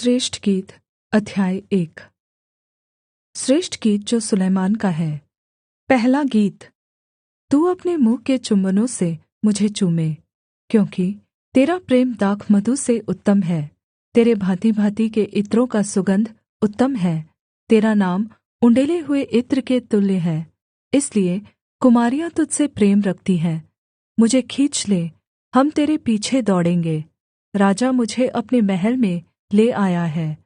श्रेष्ठ गीत अध्याय 1। श्रेष्ठ गीत जो सुलैमान का है। पहला गीत। तू अपने मुँह के चुम्बनों से मुझे चूमे, क्योंकि तेरा प्रेम दाखमधु से उत्तम है। तेरे भाँति-भाँति के इत्रों का सुगन्ध उत्तम है। तेरा नाम उण्डेले हुए इत्र के तुल्य है, इसलिए कुमारियाँ तुझसे प्रेम रखती हैं। मुझे खींच ले, हम तेरे पीछे दौड़ेंगे। राजा मुझे अपने महल में ले आया है,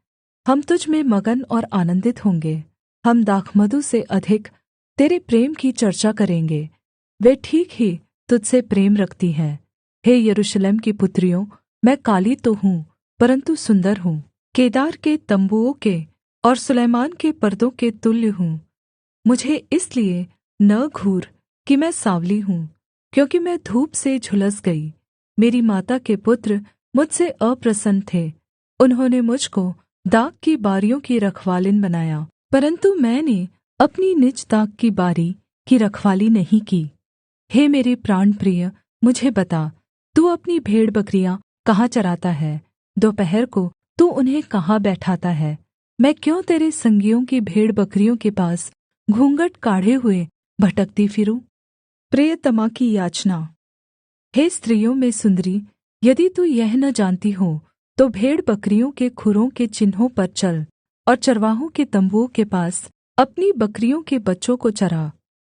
हम तुझ में मगन और आनन्दित होंगे। हम दाखमधु से अधिक तेरे प्रेम की चर्चा करेंगे। वे ठीक ही तुझसे प्रेम रखती हैं। हे यरूशलेम की पुत्रियों, मैं काली तो हूँ, परन्तु सुन्दर हूँ। केदार के तम्बुओं के और सुलैमान के पर्दों के तुल्य हूँ। मुझे इसलिए न घूर कि मैं साँवली हूँ, क्योंकि मैं धूप से झुलस गई। मेरी माता के पुत्र मुझसे अप्रसन्न थे, उन्होंने मुझ को दाख की बारियों की रखवालिन बनाया, परन्तु मैंने अपनी निज दाख की बारी की रखवाली नहीं की। हे मेरे प्राण प्रिय, मुझे बता, तू अपनी भेड़बकरियाँ कहाँ चराता है? दोपहर को तू उन्हें कहाँ बैठाता है? मैं क्यों तेरे संगियों की भेड़बकरियों के पास घूँघट काढ़े हुए भटकती फिरूँ? प्रियतमा की याचना। हे स्त्रियों में सुन्दरी, यदि तू यह न जानती हो तो भेड़बकरियों के खुरों के चिन्हों पर चल और चरवाहों के तम्बुओं के पास अपनी बकरियों के बच्चों को चरा।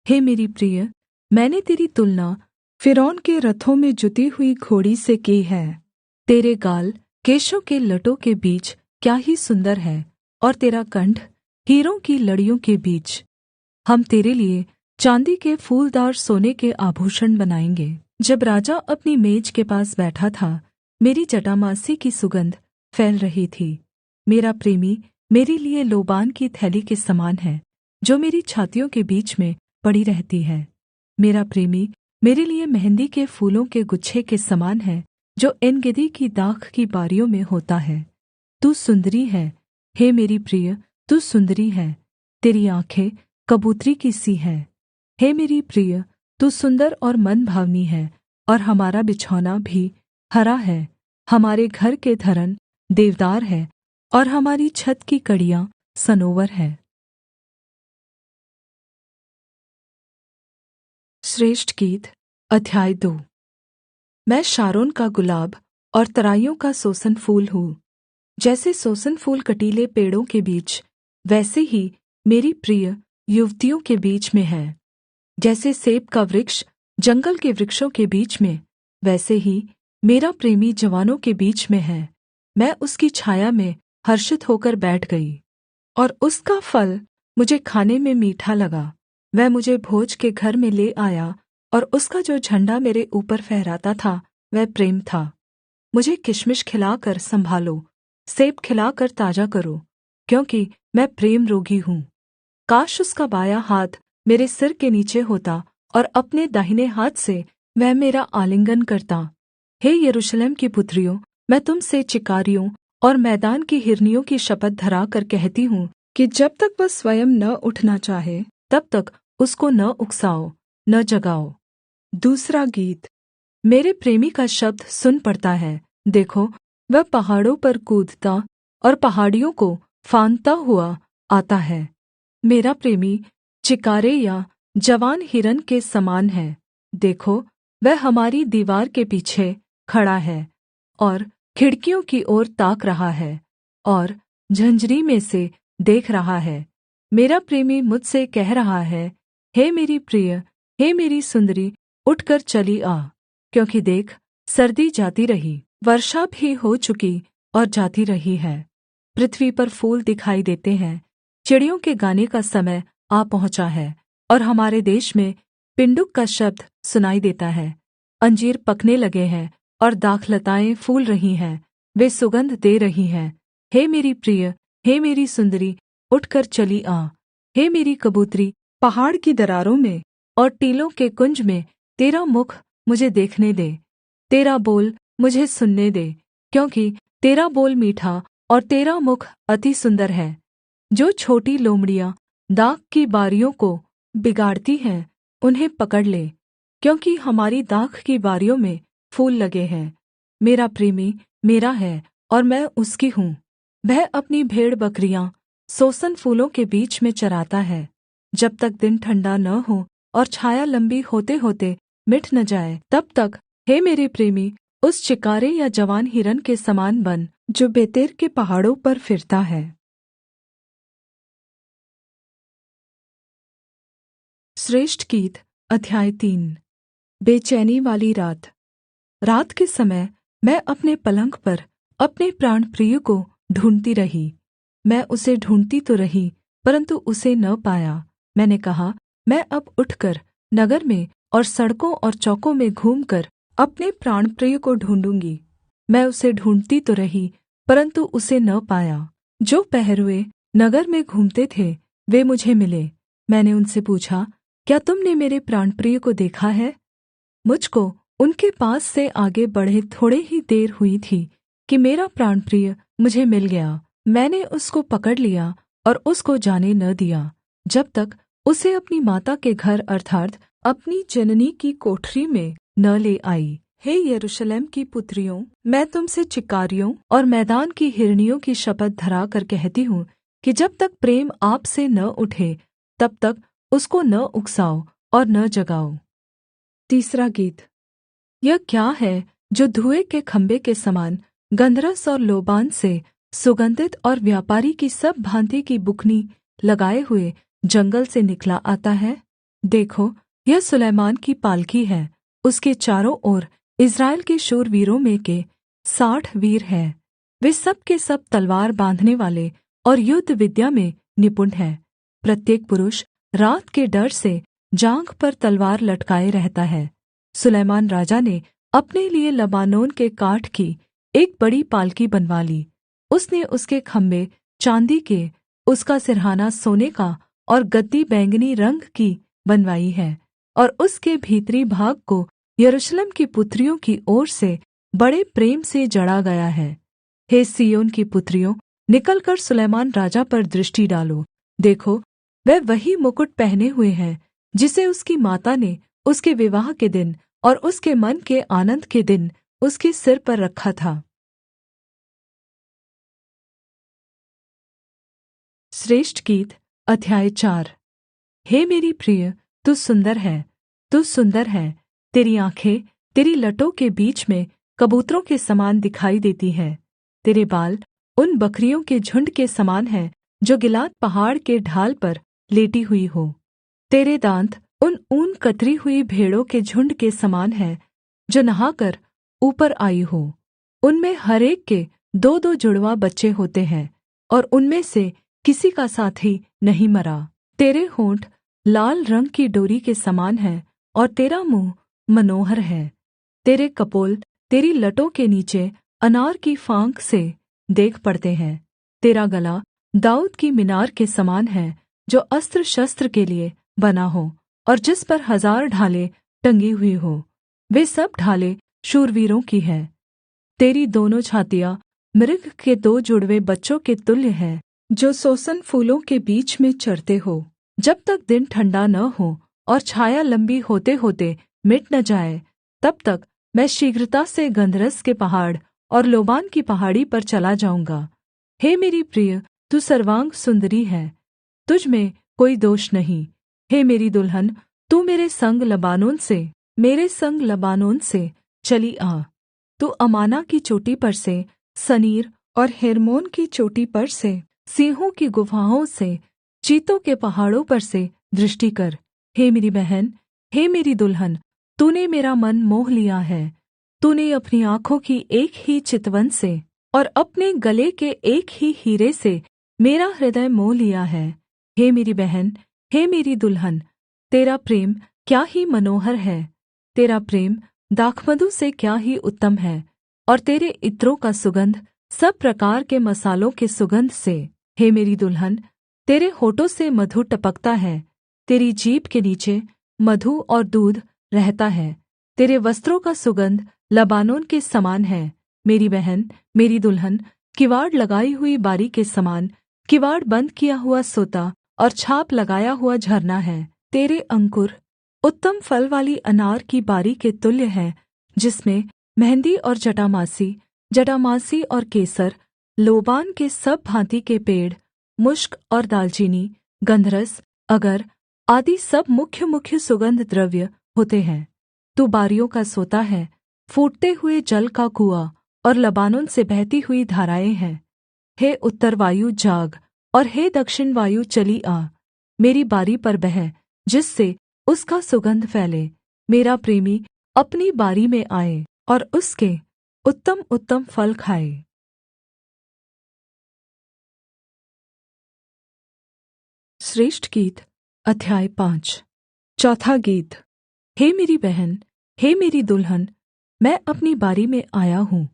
हे मेरी प्रिय, मैंने तेरी तुलना फ़िरौन के रथों में जुती हुई घोड़ी से की है। तेरे गाल केशों के लटों के बीच क्या ही सुन्दर है, और तेरा कंठ हीरों की लड़ियों के बीच। हम तेरे लिए चाँदी के फूलदार सोने के आभूषण बनाएँगे। जब राजा अपनी मेज के पास बैठा था, मेरी जटामासी की सुगन्ध फैल रही थी। मेरा प्रेमी मेरे लिए लोबान की थैली के समान है, जो मेरी छातियों के बीच में पड़ी रहती है। मेरा प्रेमी मेरे लिए मेहंदी के फूलों के गुच्छे के समान है, जो एनगेदी की दाख की बारियों में होता है। तू सुन्दरी है, हे मेरी प्रिय, तू सुन्दरी है। तेरी आँखें कबूतरी की सी हैं। हे मेरी प्रिय, तू सुन्दर और मनभावनी है, और हमारा बिछौना भी हरा है। हमारे घर के धरन देवदार है, और हमारी छत की कड़ियाँ सनोवर है। श्रेष्ठ गीत अध्याय 2। मैं शारोन का गुलाब और तराइयों का सोसन फूल हूँ। जैसे सोसन फूल कटीले पेड़ों के बीच, वैसे ही मेरी प्रिय युवतियों के बीच में है। जैसे सेब का वृक्ष जंगल के वृक्षों के बीच में, वैसे ही मेरा प्रेमी जवानों के बीच में है। मैं उसकी छाया में हर्षित होकर बैठ गई, और उसका फल मुझे खाने में मीठा लगा। वह मुझे भोज के घर में ले आया, और उसका जो झण्डा मेरे ऊपर फहराता था वह प्रेम था। मुझे किशमिश खिलाकर संभालो, सेब खिलाकर ताजा करो, क्योंकि मैं प्रेम रोगी हूँ। काश उसका बायाँ हाथ मेरे सिर के नीचे होता, और अपने दाहिने हाथ से वह मेरा आलिंगन करता। हे यरूशलेम की पुत्रियों, मैं तुम से चिकारियों और मैदान की हिरनियों की शपथ धराकर कहती हूँ कि जब तक वह स्वयं न उठना चाहे, तब तक उसको न उकसाओ, न जगाओ। दूसरा गीत। मेरे प्रेमी का शब्द सुन पड़ता है। देखो, वह पहाड़ों पर कूदता और पहाड़ियों को फांदता हुआ आता है। मेरा प्रेमी चिकारे या जवान हिरन के समान है। देखो, वह हमारी दीवार के पीछे खड़ा है, और खिड़कियों की ओर ताक रहा है, और झंझरी में से देख रहा है। मेरा प्रेमी मुझसे कह रहा है, हे मेरी प्रिय, हे मेरी सुंदरी, उठकर चली आ, क्योंकि देख, सर्दी जाती रही, वर्षा भी हो चुकी और जाती रही है। पृथ्वी पर फूल दिखाई देते हैं, चिड़ियों के गाने का समय आ पहुँचा है, और हमारे देश में पिण्डुक का शब्द सुनाई देता है। अंजीर पकने लगे हैं, और दाखलताएँ फूल रही हैं, वे सुगन्ध दे रही हैं। हे मेरी प्रिय, हे मेरी सुंदरी, उठकर चली आ। हे मेरी कबूतरी, पहाड़ की दरारों में और टीलों के कुंज में तेरा मुख मुझे देखने दे, तेरा बोल मुझे सुनने दे, क्योंकि तेरा बोल मीठा और तेरा मुख अति सुन्दर है। जो छोटी लोमड़ियाँ दाख की बारियों को बिगाड़ती हैं, उन्हें पकड़ ले, क्योंकि हमारी दाख की बारियों में फूल लगे हैं। मेरा प्रेमी मेरा है, और मैं उसकी हूँ, वह अपनी भेड़ बकरियां सोसन फूलों के बीच में चराता है। जब तक दिन ठंडा न हो और छाया लंबी होते होते मिट न जाए, तब तक हे मेरे प्रेमी उस चिकारे या जवान हिरन के समान बन जो बेतेर के पहाड़ों पर फिरता है। श्रेष्ठ गीत अध्याय 3। बेचैनी वाली रात। रात के समय मैं अपने पलंग पर अपने प्राणप्रिय को ढूँढ़ती रही। मैं उसे ढूँढ़ती तो रही, परन्तु उसे न पाया। मैंने कहा, मैं अब उठकर नगर में और सड़कों और चौकों में घूमकर अपने प्राणप्रिय को ढूँढ़ूँगी। मैं उसे ढूँढ़ती तो रही, परन्तु उसे न पाया। जो पहरुए नगर में घूमते थे वे मुझे मिले। मैंने उनसे पूछा, क्या तुमने मेरे प्राणप्रिय को देखा है? मुझको उनके पास से आगे बढ़े थोड़े ही देर हुई थी कि मेरा प्राणप्रिय मुझे मिल गया। मैंने उसको पकड़ लिया और उसको जाने न दिया, जब तक उसे अपनी माता के घर अर्थात् अपनी जननी की कोठरी में न ले आई। हे यरूशलेम की पुत्रियों, मैं तुमसे चिकारियों और मैदान की हिरनियों की शपथ धराकर कहती हूँ कि जब तक प्रेम आप से न उठे, तब तक उसको न उकसाओ और न जगाओ। तीसरा गीत। यह क्या है जो धुएँ के खम्भे के समान गन्धरस और लोबान से सुगन्धित और व्यापारी की सब भाँति की बुकनी लगाए हुए जंगल से निकला आता है? देखो, यह सुलैमान की पालकी है। उसके चारों ओर इस्राएल के शूरवीरों में के 60 वीर हैं। वे सब के सब तलवार बाँधने वाले और युद्ध विद्या में निपुण हैं। प्रत्येक पुरुष रात के डर से जाँघ पर तलवार लटकाए रहता है। सुलैमान राजा ने अपने लिए लबानोन के काठ की एक बड़ी पालकी बनवा ली। उसने उसके खम्भे चाँदी के, उसका सिरहाना सोने का और गद्दी बैंगनी रंग की बनवाई है, और उसके भीतरी भाग को यरूशलेम की पुत्रियों की ओर से बड़े प्रेम से जड़ा गया है। हे सिय्योन की पुत्रियों, निकलकर सुलैमान राजा पर दृष्टि डालो। देखो, वह वही मुकुट पहने हुए है जिसे उसकी माता ने उसके विवाह के दिन और उसके मन के आनन्द के दिन उसके सिर पर रखा था। श्रेष्ठ गीत अध्याय 4। हे मेरी प्रिय, तू सुन्दर है, तू सुन्दर है। तेरी आँखें तेरी लटों के बीच में कबूतरों के समान दिखाई देती हैं। तेरे बाल उन बकरियों के झुण्ड के समान हैं जो गिलाद पहाड़ के ढाल पर लेटी हुई हो। तेरे दाँत उन ऊन कतरी हुई भेड़ों के झुण्ड के समान हैं जो नहाकर ऊपर आई हो। उनमें हर एक के 2-2 जुड़वा बच्चे होते हैं, और उनमें से किसी का साथी नहीं मरा। तेरे होंठ लाल रंग की डोरी के समान हैं, और तेरा मुँह मनोहर है। तेरे कपोल तेरी लटों के नीचे अनार की फाँक से देख पड़ते हैं। तेरा गला दाऊद की मीनार के समान है, जो अस्त्र शस्त्र के लिए बना हो, और जिस पर 1000 ढालें टंगी हुई हो। वे सब ढालें शूरवीरों की हैं। तेरी दोनों छातियाँ मृग के 2 जुड़वे बच्चों के तुल्य हैं, जो सोसन फूलों के बीच में चरते हो। जब तक दिन ठंडा न हो और छाया लंबी होते होते मिट न जाए, तब तक मैं शीघ्रता से गन्धरस के पहाड़ और लोबान की पहाड़ी पर चला जाऊँगा। हे मेरी प्रिय, तू सर्वांग सुंदरी है, तुझ में कोई दोष नहीं। हे मेरी दुल्हन, तू मेरे संग लबानोन से चली आ। तू अमाना की चोटी पर से, सनीर और हेर्मोन की चोटी पर से, सिंहों की गुफाओं से, चीतों के पहाड़ों पर से दृष्टि कर। हे मेरी बहन, हे मेरी दुल्हन, तूने मेरा मन मोह लिया है। तूने अपनी आँखों की एक ही चितवन से और अपने गले के एक ही हीरे से मेरा हृदय मोह लिया है। हे मेरी बहन, हे मेरी दुल्हन, तेरा प्रेम क्या ही मनोहर है। तेरा प्रेम दाखमधु से क्या ही उत्तम है, और तेरे इत्रों का सुगंध सब प्रकार के मसालों के सुगंध से। हे मेरी दुल्हन, तेरे होठों से मधु टपकता है, तेरी जीभ के नीचे मधु और दूध रहता है। तेरे वस्त्रों का सुगंध लबानोन के समान है। मेरी बहन, मेरी दुल्हन, किवाड़ लगाई हुई बारी के समान, किवाड़ बन्द किया हुआ सोता और छाप लगाया हुआ झरना है। तेरे अंकुर उत्तम फल वाली अनार की बारी के तुल्य है, जिसमें मेंहदी और जटामासी और केसर लोबान के सब भाँति के पेड़, मुश्क और दालचीनी, गन्धरस, अगर आदि सब मुख्य मुख्य सुगन्ध द्रव्य होते हैं। तू बारियों का सोता है, फूटते हुए जल का कुआँ और लबानोन से बहती हुई धाराएँ हैं। हे उत्तर वायु जाग, और हे दक्षिण वायु चली आ। मेरी बारी पर बह, जिससे उसका सुगन्ध फैले। मेरा प्रेमी अपनी बारी में आए और उसके उत्तम उत्तम फल खाए। श्रेष्ठ गीत अध्याय 5। चौथा गीत। हे मेरी बहन, हे मेरी दुल्हन, मैं अपनी बारी में आया हूँ।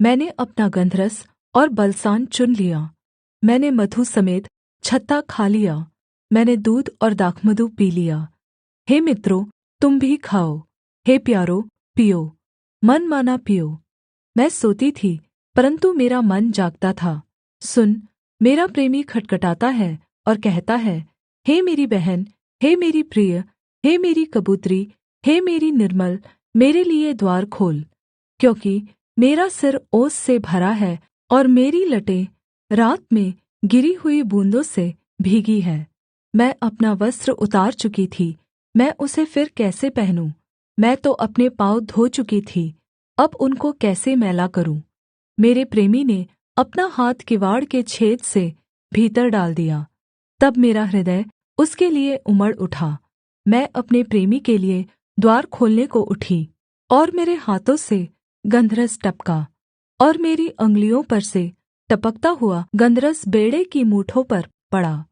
मैंने अपना गन्धरस और बलसान चुन लिया। मैंने मधु समेत छत्ता खा लिया। मैंने दूध और दाखमधु पी लिया। हे मित्रों, तुम भी खाओ। हे प्यारों, पियो, मनमाना पियो। मैं सोती थी, परन्तु मेरा मन जागता था। सुन, मेरा प्रेमी खटखटाता है और कहता है, हे मेरी बहन, हे मेरी प्रिय, हे मेरी कबूतरी, हे मेरी निर्मल, मेरे लिए द्वार खोल। क्योंकि मेरा सिर ओस से भरा है और मेरी लटें रात में गिरी हुई बूँदों से भीगी है। मैं अपना वस्त्र उतार चुकी थी, मैं उसे फिर कैसे पहनूँ? मैं तो अपने पाँव धो चुकी थी, अब उनको कैसे मैला करूँ? मेरे प्रेमी ने अपना हाथ किवाड़ के छेद से भीतर डाल दिया। तब मेरा हृदय उसके लिए उमड़ उठा। मैं अपने प्रेमी के लिए द्वार खोलने को उठी, और मेरे हाथों से गन्धरस टपका, और मेरी अंगुलियों पर से टपकता हुआ गन्धरस बेंड़े की मूठों पर पड़ा।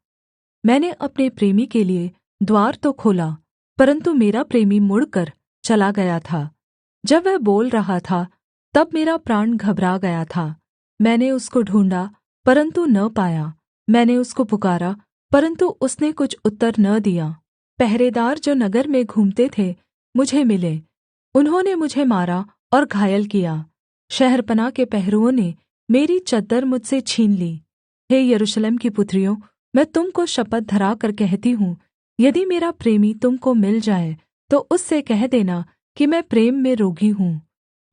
मैंने अपने प्रेमी के लिए द्वार तो खोला, परन्तु मेरा प्रेमी मुड़कर चला गया था। जब वह बोल रहा था, तब मेरा प्राण घबरा गया था। मैंने उसको ढूँढ़ा, परन्तु न पाया। मैंने उसको पुकारा, परन्तु उसने कुछ उत्तर न दिया। पहरेदार जो नगर में घूमते थे, मुझे मिले। उन्होंने मुझे मारा और घायल किया। शहरपनाह के पहरुओं ने मेरी चद्दर मुझसे छीन ली। हे यरूशलेम की पुत्रियों, मैं तुम को शपथ धराकर कहती हूँ, यदि मेरा प्रेमी तुम को मिल जाए, तो उससे कह देना कि मैं प्रेम में रोगी हूँ।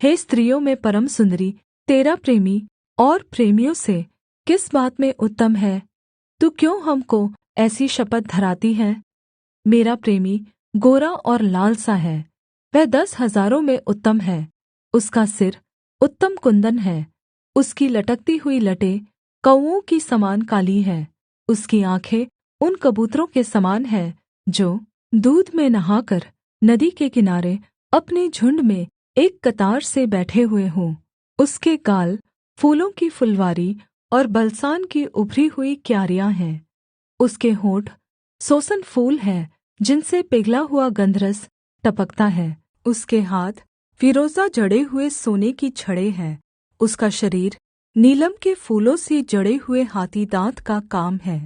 हे स्त्रियों में परम सुंदरी, तेरा प्रेमी और प्रेमियों से किस बात में उत्तम है? तू क्यों हमको ऐसी शपथ धराती है? मेरा प्रेमी गोरा और लाल सा है, वह 10,000 में उत्तम है। उसका सिर उत्तम कुन्दन है, उसकी लटकती हुई लटें कौओं की समान काली हैं। उसकी आँखें उन कबूतरों के समान हैं जो दूध में नहाकर नदी के किनारे अपने झुण्ड में एक कतार से बैठे हुए हों। उसके गाल फूलों की फुलवारी और बलसान की उभरी हुई क्यारियाँ हैं। उसके होंठ सोसन फूल हैं, जिनसे पिघला हुआ गन्धरस टपकता है। उसके हाथ फीरोजा जड़े हुए सोने की छड़ें हैं। उसका शरीर नीलम के फूलों से जड़े हुए हाथी दाँत का काम है।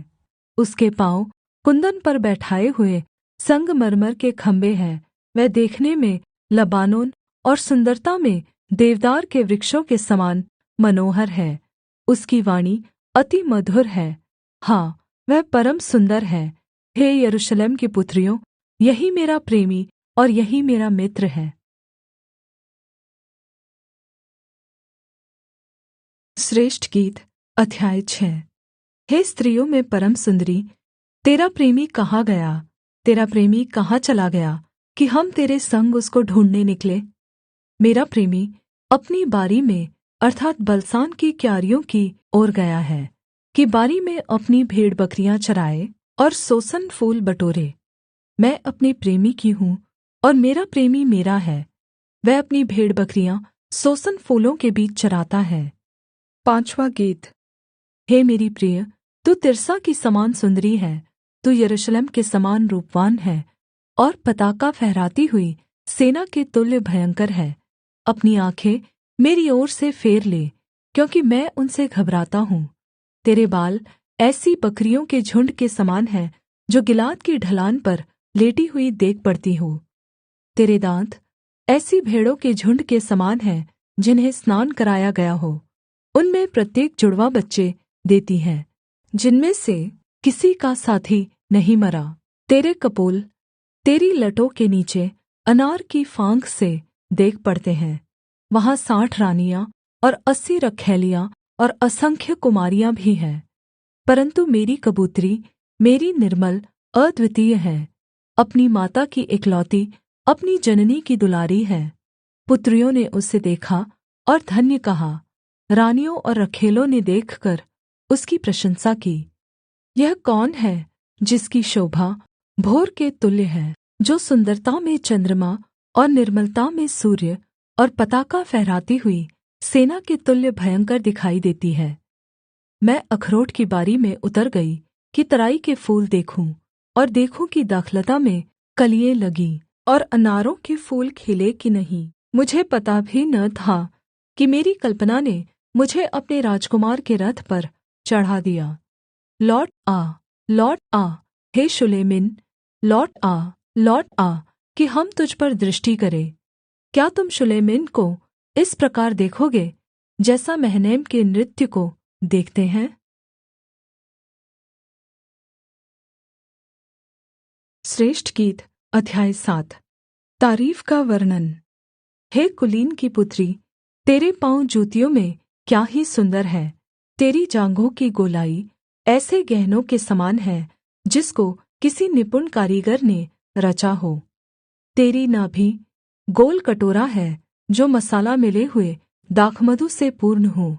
उसके पाँव कुन्दन पर बैठाए हुए संगमरमर के खम्भे हैं। वह देखने में लबानोन और सुन्दरता में देवदार के वृक्षों के समान मनोहर है। उसकी वाणी अति मधुर है, हाँ, वह परम सुन्दर है। हे यरूशलेम की पुत्रियों, यही मेरा प्रेमी और यही मेरा मित्र है। श्रेष्ठ गीत अध्याय 6। हे स्त्रियों में परम सुंदरी, तेरा प्रेमी कहाँ गया? तेरा प्रेमी कहाँ चला गया कि हम तेरे संग उसको ढूँढ़ने निकले? मेरा प्रेमी अपनी बारी में अर्थात् बलसान की क्यारियों की ओर गया है, कि बारी में अपनी भेड़बकरियाँ चराए और सोसन फूल बटोरे। मैं अपने प्रेमी की हूँ और मेरा प्रेमी मेरा है। वह अपनी भेड़बकरियाँ सोसन फूलों के बीच चराता है। पाँचवाँ गीत। हे मेरी प्रिय, तू तिर्सा की समान सुंदरी है, तू यरूशलेम के समान रूपवान है और पताका फहराती हुई सेना के तुल्य भयंकर है। अपनी आँखें मेरी ओर से फेर ले, क्योंकि मैं उनसे घबराता हूँ। तेरे बाल ऐसी बकरियों के झुण्ड के समान हैं जो गिलाद की ढलान पर लेटी हुई देख पड़ती हो। तेरे दाँत ऐसी भेड़ों के झुण्ड के समान हैं जिन्हें स्नान कराया गया हो। उनमें प्रत्येक जुड़वा बच्चे देती है, जिनमें से किसी का साथी नहीं मरा। तेरे कपोल तेरी लटों के नीचे अनार की फाँक से देख पड़ते हैं। वहाँ 60 रानियाँ और 80 रखैलियाँ और असंख्य कुमारियाँ भी हैं। परन्तु मेरी कबूतरी मेरी निर्मल अद्वितीय है, अपनी माता की इकलौती, अपनी जननी की दुलारी है। पुत्रियों ने उसे देखा और धन्य कहा, रानियों और रखैलों ने देखकर उसकी प्रशंसा की। यह कौन है जिसकी शोभा भोर के तुल्य है, जो सुन्दरता में चन्द्रमा और निर्मलता में सूर्य और पताका फहराती हुई सेना के तुल्य भयंकर दिखाई देती है। मैं अखरोट की बारी में उतर गई कि तराई के फूल देखूं, और देखूं कि दाखलता में कलियाँ लगीं और अनारों के फूल खिले कि नहीं। मुझे पता भी न था कि मेरी कल्पना ने मुझे अपने राजकुमार के रथ पर चढ़ा दिया। लौट आ, हे शुलेमिन, लौट आ कि हम तुझ पर दृष्टि करें। क्या तुम शुलेमिन को इस प्रकार देखोगे जैसा महनैम के नृत्य को देखते हैं? श्रेष्ठ गीत अध्याय 7। तारीफ का वर्णन। हे कुलीन की पुत्री, तेरे पाँव जूतियों में क्या ही सुन्दर है। तेरी जाँघों की गोलाई ऐसे गहनों के समान है जिसको किसी निपुण कारीगर ने रचा हो। तेरी नाभि गोल कटोरा है जो मसाला मिले हुए दाखमधु से पूर्ण हो।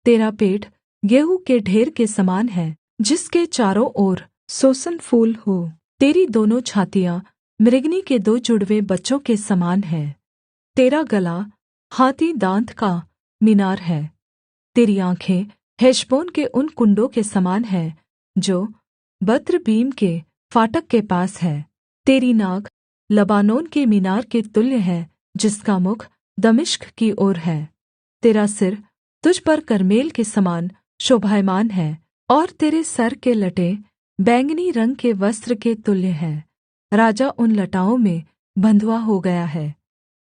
तेरा पेट गेहूँ के ढेर के समान है जिसके चारों ओर सोसन फूल हो। तेरी दोनों छातियाँ मृगनी के दो जुड़वे बच्चों के समान है। तेरा गला हाथी दाँत का मीनार है। तेरी आँखें हेशबोन के उन कुंडों के समान है जो बत्रबीम के फाटक के पास है। तेरी नाक लबानोन के मीनार के तुल्य है जिसका मुख दमिश्क की ओर है। तेरा सिर तुझ पर करमेल के समान शोभायमान है, और तेरे सर के लटे बैंगनी रंग के वस्त्र के तुल्य हैं। राजा उन लटाओं में बंधुआ हो गया है।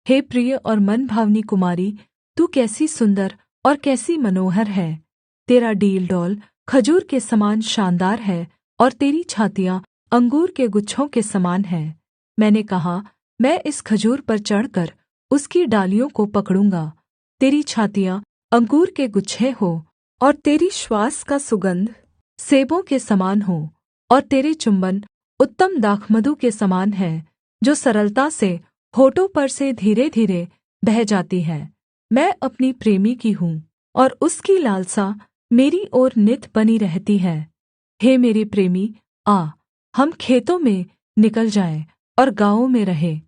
हे प्रिय और मनभावनी कुमारी, तू कैसी सुन्दर और कैसी मनोहर है। तेरा डील डौल खजूर के समान शानदार है, और तेरी छातियाँ अंगूर के गुच्छों के समान हैं। मैंने कहा, मैं इस खजूर पर चढ़कर उसकी डालियों को पकड़ूँगा। तेरी छातियाँ अंगूर के गुच्छे हो, और तेरी श्वास का सुगंध सेबों के समान हो, और तेरे चुम्बन उत्तम दाखमधु के समान है जो सरलता से होठों पर से धीरे धीरे बह जाती है। मैं अपनी प्रेमी की हूँ, और उसकी लालसा मेरी ओर नित बनी रहती है। हे मेरे प्रेमी, आ, हम खेतों में निकल जाएँ और गाँवों में रहें।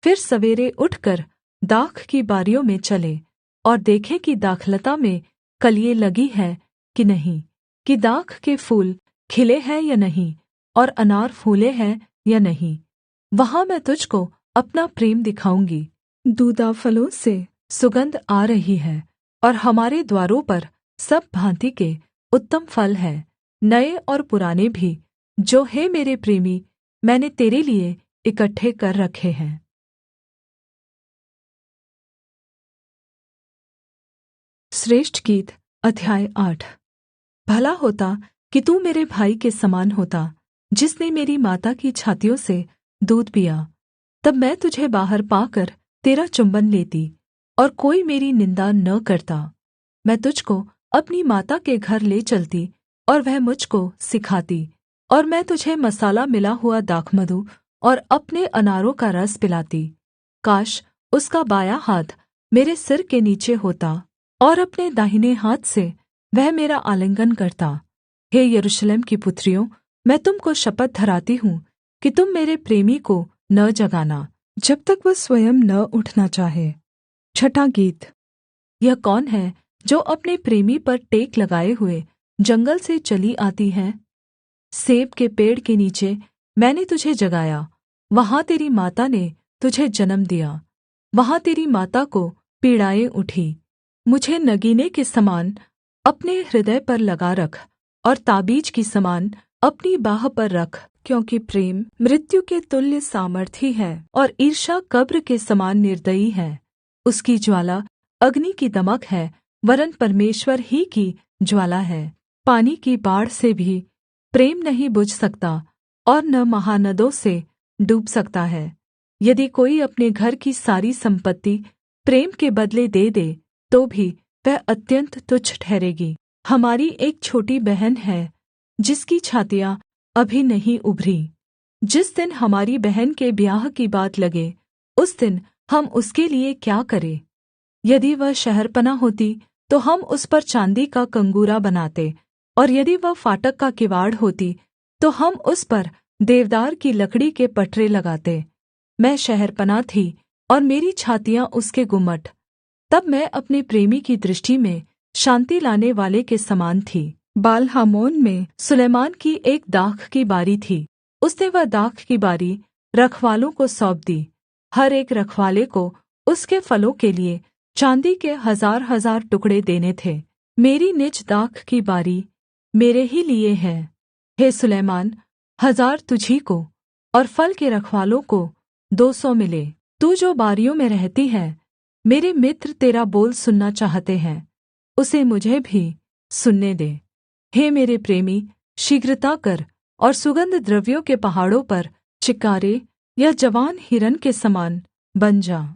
फिर सवेरे उठकर दाख की बारियों में चलें और देखें कि दाखलता में कलियाँ लगी हैं कि नहीं, कि दाख के फूल खिले हैं या नहीं, और अनार फूले हैं या नहीं। वहाँ मैं तुझको अपना प्रेम दिखाऊँगी। दूदा फलों से सुगंध आ रही है, और हमारे द्वारों पर सब भाँति के उत्तम फल हैं, नए और पुराने भी, जो हे मेरे प्रेमी मैंने तेरे लिए इकट्ठे कर रखे हैं। श्रेष्ठ गीत अध्याय 8। भला होता कि तू मेरे भाई के समान होता, जिसने मेरी माता की छातियों से दूध पिया। तब मैं तुझे बाहर पाकर तेरा चुम्बन लेती, और कोई मेरी निन्दा न करता। मैं तुझको अपनी माता के घर ले चलती, और वह मुझको सिखाती, और मैं तुझे मसाला मिला हुआ दाखमधु और अपने अनारों का रस पिलाती। काश उसका बायाँ हाथ मेरे सिर के नीचे होता, और अपने दाहिने हाथ से वह मेरा आलिंगन करता। हे यरूशलेम की पुत्रियों, मैं तुम को शपथ धराती हूँ कि तुम मेरे प्रेमी को न जगाना, जब तक वह स्वयं न उठना चाहे। छठा गीत। यह कौन है जो अपने प्रेमी पर टेक लगाए हुए जंगल से चली आती है? सेब के पेड़ के नीचे मैंने तुझे जगाया, वहाँ तेरी माता ने तुझे जन्म दिया। वहाँ तेरी माता को पीड़ाएँ उठी। मुझे नगीने के समान अपने हृदय पर लगा रख, और ताबीज की समान अपनी बाह पर रख, क्योंकि प्रेम मृत्यु के तुल्य सामर्थी है, और ईर्ष्या कब्र के समान निर्दयी है। उसकी ज्वाला अग्नि की दमक है, वरन् परमेश्वर ही की ज्वाला है। पानी की बाढ़ से भी प्रेम नहीं बुझ सकता, और न महानदों से डूब सकता है। यदि कोई अपने घर की सारी सम्पत्ति प्रेम के बदले दे दे, तो भी वह अत्यन्त तुच्छ ठहरेगी। हमारी एक छोटी बहन है जिसकी छातियाँ अभी नहीं उभरी। जिस दिन हमारी बहन के ब्याह की बात लगे, उस दिन हम उसके लिये क्या करें? यदि वह शहरपनाह होती तो हम उस पर चाँदी का कंगूरा बनाते, और यदि वह फाटक का किवाड़ होती तो हम उस पर देवदार की लकड़ी के पटरे लगाते। मैं शहरपनाह थी और मेरी छातियाँ उसके गुम्मट। तब मैं अपने प्रेमी की दृष्टि में शान्ति लाने वाले के समान थी। बाल-हामोन में सुलैमान की एक दाख की बारी थी। उसने वह दाख की बारी रखवालों को सौंप दी। हर एक रखवाले को उसके फलों के लिये चाँदी के 1000-1000 टुकड़े देने थे। मेरी निज दाख की बारी मेरे ही लिये है। हे सुलैमान, 1000 तुझी को और फल के रखवालों को 200 मिले। तू जो बारियों में रहती है, मेरे मित्र तेरा बोल सुनना चाहते हैं, उसे मुझे भी सुनने दे। हे मेरे प्रेमी, शीघ्रता कर और सुगन्ध द्रव्यों के पहाड़ों पर चिकारे या जवान हिरन के समान बन जा।